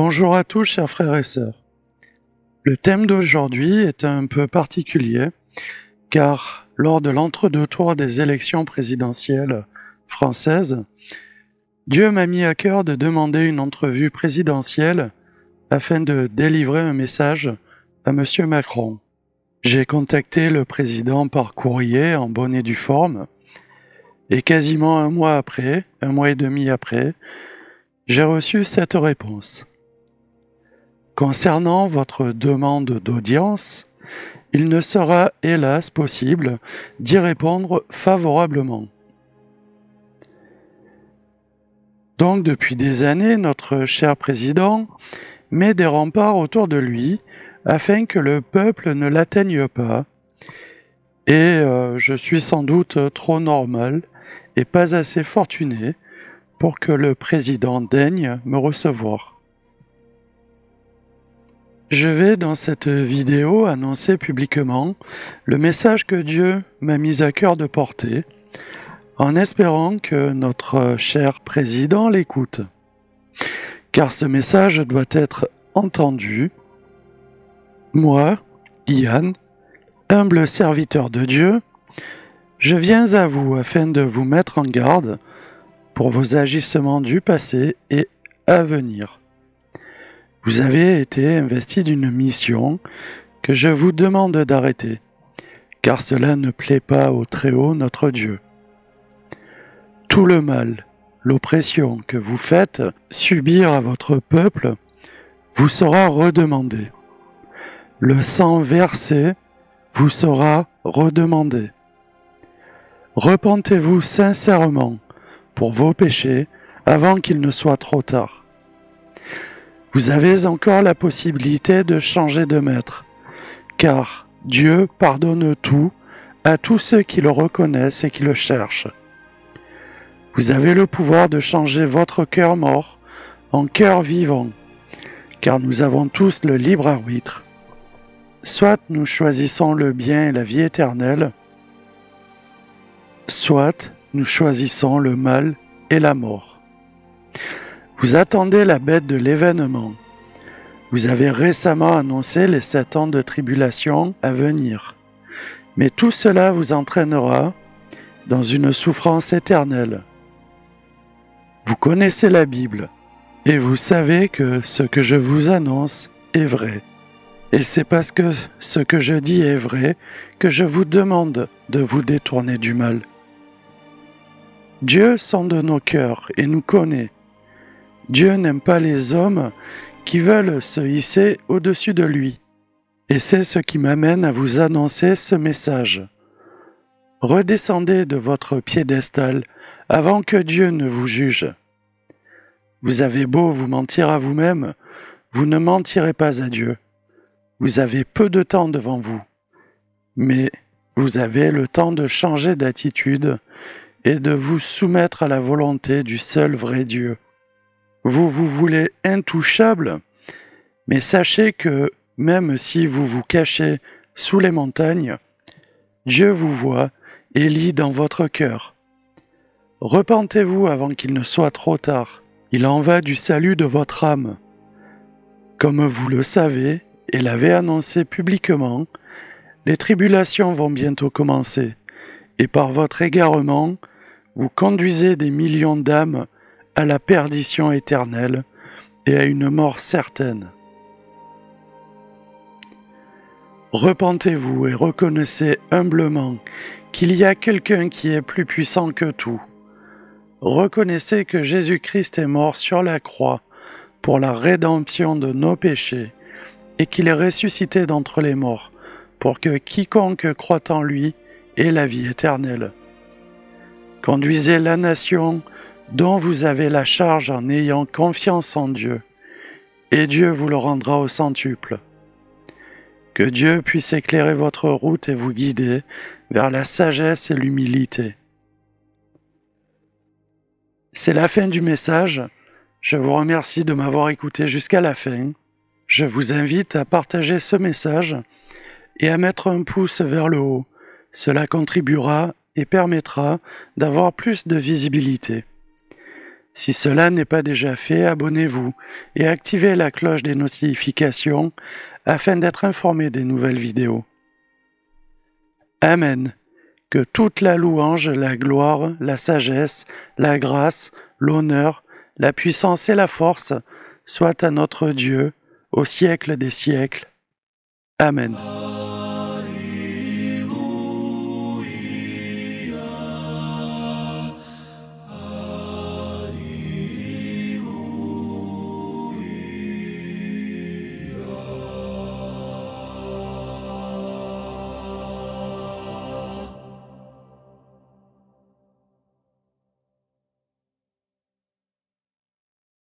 Bonjour à tous, chers frères et sœurs. Le thème d'aujourd'hui est un peu particulier, car lors de l'entre-deux tours des élections présidentielles françaises, Dieu m'a mis à cœur de demander une entrevue présidentielle afin de délivrer un message à M. Macron. J'ai contacté le président par courrier en bonne et due forme, et quasiment un mois et demi après, j'ai reçu cette réponse. Concernant votre demande d'audience, il ne sera hélas possible d'y répondre favorablement. Donc depuis des années, notre cher président met des remparts autour de lui afin que le peuple ne l'atteigne pas. Et je suis sans doute trop normal et pas assez fortuné pour que le président daigne me recevoir. Je vais dans cette vidéo annoncer publiquement le message que Dieu m'a mis à cœur de porter, en espérant que notre cher président l'écoute. Car ce message doit être entendu. Moi, Yann, humble serviteur de Dieu, je viens à vous afin de vous mettre en garde pour vos agissements du passé et à venir. Vous avez été investi d'une mission que je vous demande d'arrêter, car cela ne plaît pas au Très-Haut notre Dieu. Tout le mal, l'oppression que vous faites subir à votre peuple vous sera redemandé. Le sang versé vous sera redemandé. Repentez-vous sincèrement pour vos péchés avant qu'il ne soit trop tard. Vous avez encore la possibilité de changer de maître, car Dieu pardonne tout à tous ceux qui le reconnaissent et qui le cherchent. Vous avez le pouvoir de changer votre cœur mort en cœur vivant, car nous avons tous le libre arbitre. Soit nous choisissons le bien et la vie éternelle, soit nous choisissons le mal et la mort. Vous attendez la bête de l'événement. Vous avez récemment annoncé les 7 ans de tribulation à venir. Mais tout cela vous entraînera dans une souffrance éternelle. Vous connaissez la Bible et vous savez que ce que je vous annonce est vrai. Et c'est parce que ce que je dis est vrai que je vous demande de vous détourner du mal. Dieu sonde nos cœurs et nous connaît. Dieu n'aime pas les hommes qui veulent se hisser au-dessus de lui. Et c'est ce qui m'amène à vous annoncer ce message. Redescendez de votre piédestal avant que Dieu ne vous juge. Vous avez beau vous mentir à vous-même, vous ne mentirez pas à Dieu. Vous avez peu de temps devant vous, mais vous avez le temps de changer d'attitude et de vous soumettre à la volonté du seul vrai Dieu. Vous voulez intouchable, mais sachez que même si vous vous cachez sous les montagnes, Dieu vous voit et lit dans votre cœur. Repentez-vous avant qu'il ne soit trop tard. Il en va du salut de votre âme. Comme vous le savez et l'avez annoncé publiquement, les tribulations vont bientôt commencer, et par votre égarement, vous conduisez des millions d'âmes à la perdition éternelle et à une mort certaine. Repentez-vous et reconnaissez humblement qu'il y a quelqu'un qui est plus puissant que tout. Reconnaissez que Jésus-Christ est mort sur la croix pour la rédemption de nos péchés et qu'il est ressuscité d'entre les morts pour que quiconque croit en lui ait la vie éternelle. Conduisez la nation dont vous avez la charge en ayant confiance en Dieu, et Dieu vous le rendra au centuple. Que Dieu puisse éclairer votre route et vous guider vers la sagesse et l'humilité. C'est la fin du message. Je vous remercie de m'avoir écouté jusqu'à la fin. Je vous invite à partager ce message et à mettre un pouce vers le haut. Cela contribuera et permettra d'avoir plus de visibilité. Si cela n'est pas déjà fait, abonnez-vous et activez la cloche des notifications afin d'être informé des nouvelles vidéos. Amen. Que toute la louange, la gloire, la sagesse, la grâce, l'honneur, la puissance et la force soient à notre Dieu au siècle des siècles. Amen.